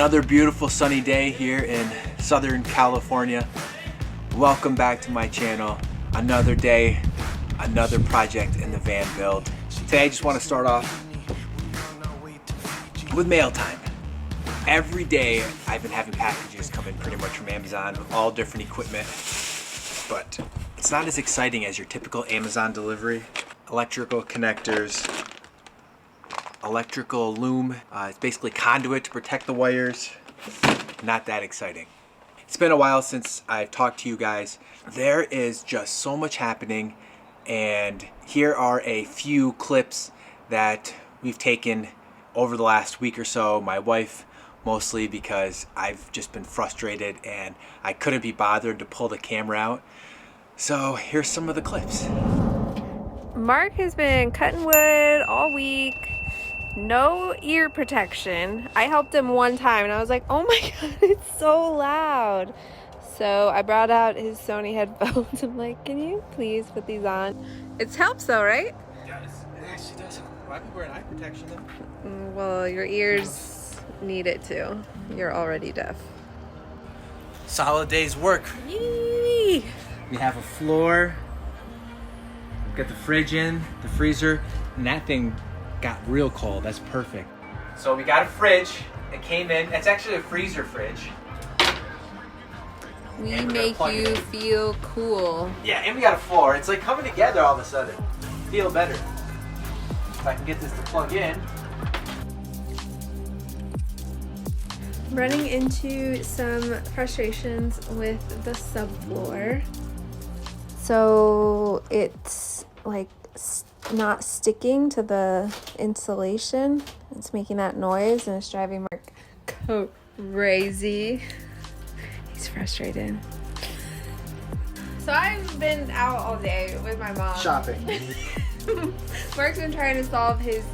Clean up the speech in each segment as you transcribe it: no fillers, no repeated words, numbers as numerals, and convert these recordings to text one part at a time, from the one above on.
Another beautiful sunny day here in Southern California. Welcome back to my channel. Another day, another project in the van build. Today I just want to start off with mail time. Every day I've been having packages come in pretty much from Amazon with all different equipment, but it's not as exciting as your typical Amazon delivery. Electrical connectors, electrical loom, it's basically conduit to protect the wires. Not that exciting. It's been a while since I've talked to you guys. There is just so much happening, and here are a few clips that we've taken over the last week or so. My wife mostly, because I've just been frustrated and I couldn't be bothered to pull the camera out. So here's some of the clips. Mark has been cutting wood all week. No ear protection. I helped him one time and I was like, oh my god, it's so loud. So I brought out his Sony headphones. I'm like, can you please put these on? It helps though, right? Yes, it actually does. Why be wearing eye protection though? Well, your ears need it too. You're already deaf. Solid day's work. Yee! We have a floor. We've got the fridge in, the freezer, and that thing got real cold. That's perfect. So we got a fridge. It came in. It's actually a freezer fridge. We make you feel cool. Yeah, and we got a floor. It's like coming together all of a sudden. Feel better. If I can get this to plug in. Running into some frustrations with the subfloor. So it's like not sticking to the insulation. It's making that noise and it's driving Mark crazy. He's frustrated. So I've been out all day with my mom. Shopping. Mark's been trying to solve his...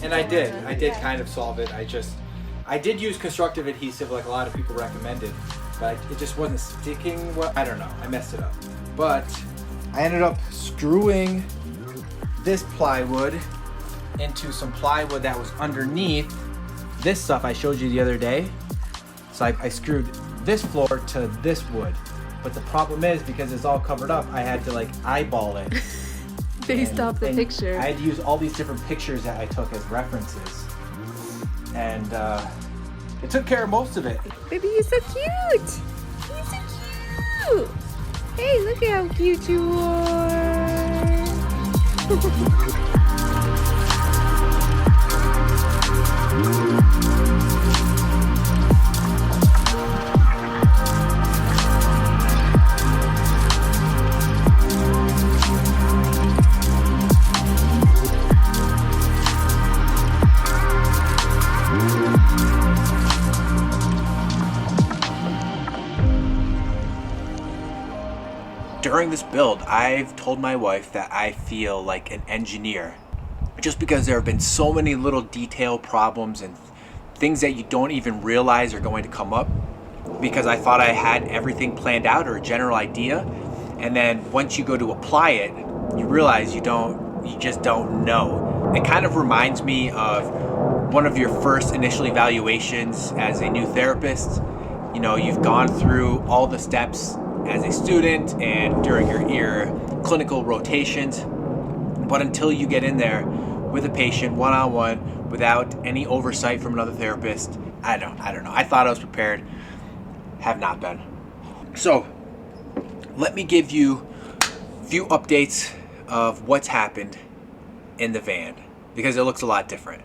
And I did kind of solve it. I did use constructive adhesive like a lot of people recommended, but it just wasn't sticking well. I don't know, I messed it up. But I ended up screwing this plywood into some plywood that was underneath this stuff I showed you the other day. So I screwed this floor to this wood. But the problem is, because it's all covered up, I had to like eyeball it. Based off the picture. I had to use all these different pictures that I took as references. And it took care of most of it. Baby, you're so cute! You're so cute! Hey, look at how cute you are! During this build, I've told my wife that I feel like an engineer, just because there have been so many little detail problems and things that you don't even realize are going to come up, because I thought I had everything planned out or a general idea, and then once you go to apply it, you realize you just don't know. It kind of reminds me of one of your first initial evaluations as a new therapist. You know, you've gone through all the steps as a student and during your clinical rotations, but until you get in there with a patient one-on-one without any oversight from another therapist, I don't know. I thought I was prepared, have not been. So let me give you a few updates of what's happened in the van, because it looks a lot different.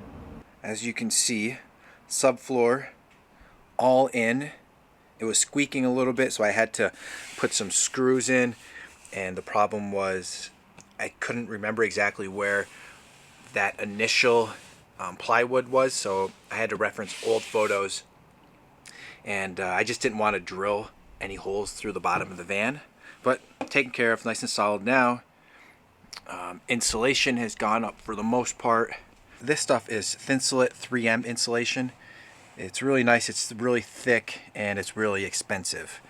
As you can see, subfloor all in. It was squeaking a little bit, so I had to put some screws in, and the problem was I couldn't remember exactly where that initial plywood was, so I had to reference old photos, and I just didn't want to drill any holes through the bottom of the van, but taken care of, nice and solid now. Insulation has gone up for the most part. This stuff is Thinsulate 3M insulation. It's really nice, it's really thick, and it's really expensive.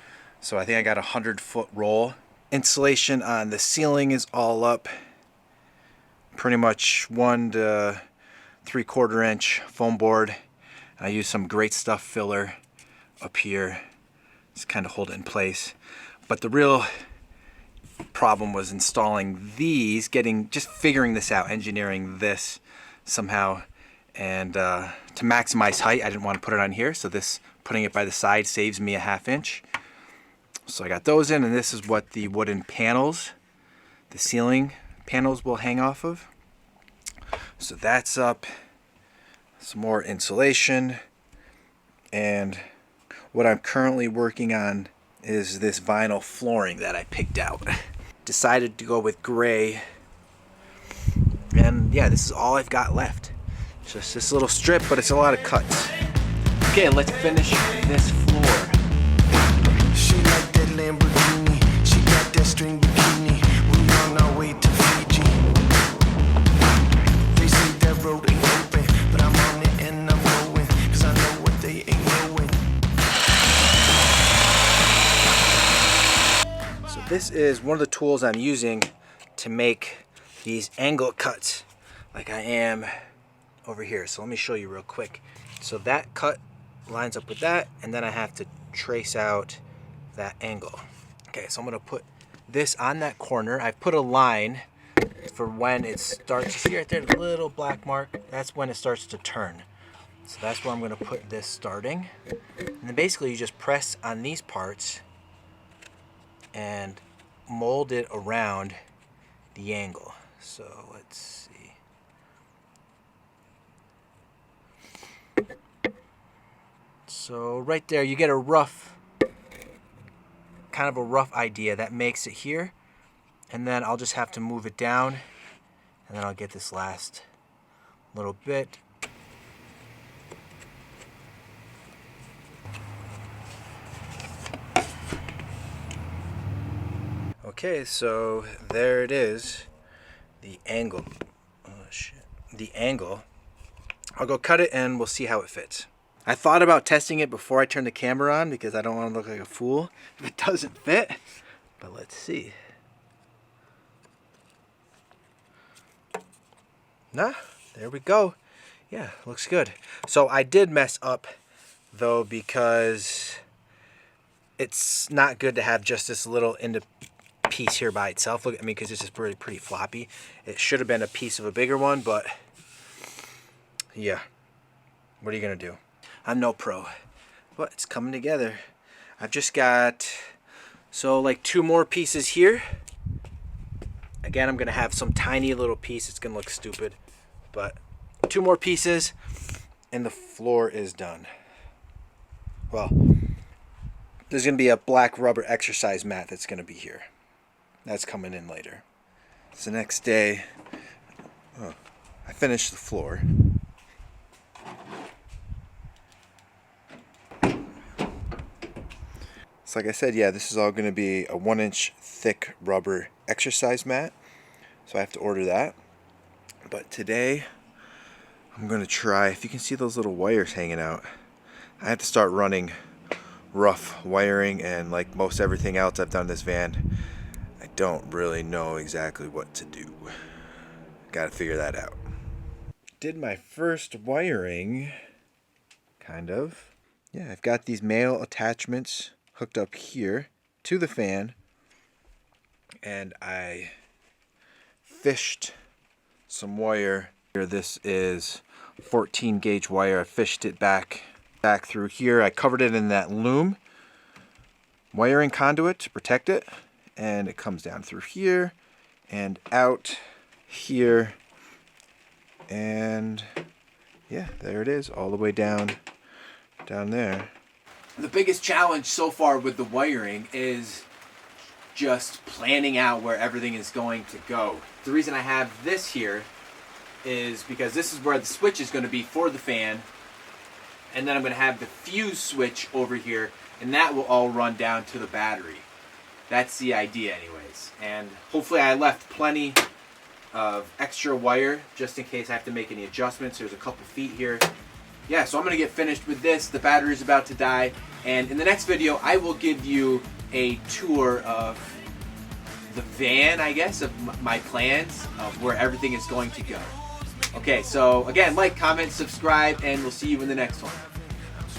So I think I got a 100-foot roll. Insulation on the ceiling is all up. Pretty much 1 to 3/4 inch foam board I used some Great Stuff filler up here, just kind of hold it in place. But the real problem was installing these, just figuring this out, engineering this somehow. And to maximize height, I didn't want to put it on here, so putting it by the side saves me a 1/2 inch. So I got those in, and this is what the wooden panels, the ceiling panels, will hang off of. So that's up. Some more insulation. And what I'm currently working on is this vinyl flooring that I picked out. Decided to go with gray. And yeah, this is all I've got left. Just this little strip, but it's a lot of cuts. Okay, let's finish this floor. She like that Lamborghini, she got that string bikini. We on our way to Fiji. They say that road ain't open, but I'm on it and I'm going, cause I know what they ain't knowing. So this is one of the tools I'm using to make these angle cuts like I am over here. So let me show you real quick. So that cut lines up with that, and then I have to trace out that angle. Okay, so I'm gonna put this on that corner. I've put a line for when it starts. You see right there, the little black mark? That's when it starts to turn. So that's where I'm gonna put this starting. And then basically you just press on these parts and mold it around the angle. So let's see. So right there you get a rough, kind of a rough idea. That makes it here. And then I'll just have to move it down, and then I'll get this last little bit. Okay, so there it is. The angle. Oh shit. The angle. I'll go cut it and we'll see how it fits. I thought about testing it before I turned the camera on because I don't want to look like a fool if it doesn't fit. But let's see. Nah, there we go. Yeah, looks good. So I did mess up though, because it's not good to have just this little piece here by itself. Look, I mean, because this is pretty floppy. It should have been a piece of a bigger one, but yeah. What are you gonna do? I'm no pro, but it's coming together. I've just got, so like 2 more pieces here. Again, I'm gonna have some tiny little piece. It's gonna look stupid, but 2 more pieces and the floor is done. Well, there's gonna be a black rubber exercise mat that's gonna be here. That's coming in later. It's the next day. Oh, I finished the floor. So like I said, yeah, this is all going to be a 1-inch thick rubber exercise mat. So I have to order that. But today, I'm going to try, if you can see those little wires hanging out, I have to start running rough wiring, and like most everything else I've done in this van, I don't really know exactly what to do. Got to figure that out. Did my first wiring, kind of. Yeah, I've got these male attachments hooked up here to the fan, and I fished some wire here. This is 14 gauge wire. I fished it back through here. I covered it in that loom wiring conduit to protect it, and it comes down through here and out here, and yeah, there it is, all the way down there. The biggest challenge so far with the wiring is just planning out where everything is going to go. The reason I have this here is because this is where the switch is going to be for the fan, and then I'm going to have the fuse switch over here, and that will all run down to the battery. That's the idea anyways. And hopefully I left plenty of extra wire just in case I have to make any adjustments. There's a couple feet here. Yeah, so I'm going to get finished with this. The battery is about to die. And in the next video, I will give you a tour of the van, I guess, of my plans of where everything is going to go. Okay, so again, like, comment, subscribe, and we'll see you in the next one.